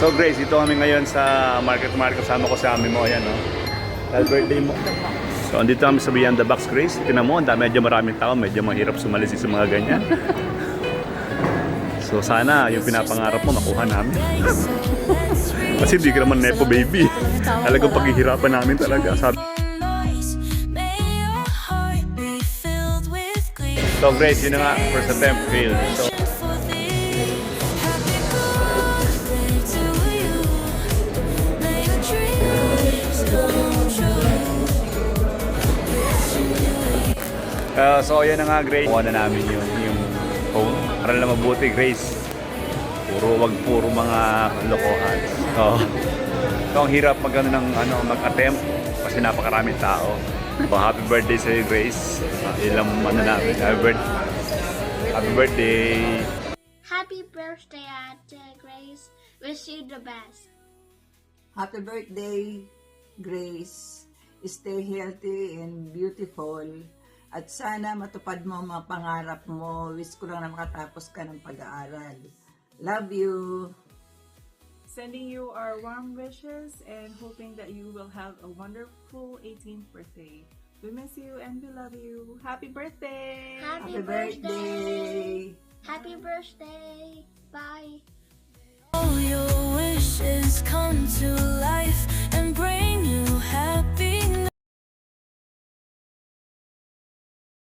So Grace, dito kami ngayon sa market. Kasama ko si Ami mo, ayan no. Dahil birthday mo. So andito kami sa Beyond the Box, Grace. Tingnan mo, medyo maraming tao, medyo mahirap sumalisi sa mga ganyan. So sana yung pinapangarap mo makuha namin. Kasi di ka naman nepo baby. Talagang paghihirapan namin talaga. So Grace, yun na nga, first attempt failed. So, so yan na nga Grace. Kuha na namin yung phone. Para na mabuti Grace. Puro mga lokohan. So ang hirap mag-attempt kasi napakaraming tao. So, happy birthday sa iyo Grace. Ilang namin. Happy birthday. Happy birthday, Ate Grace. Wish you the best. Happy birthday, Grace. Stay healthy and beautiful. At sana matupad mo ang mga pangarap mo. Wish ko lang na makatapos ka ng pag-aaral. Love you. Sending you our warm wishes and hoping that you will have a wonderful 18th birthday. We miss you and we love you. Happy birthday! Happy birthday. Happy birthday! Bye! All your wishes come to life.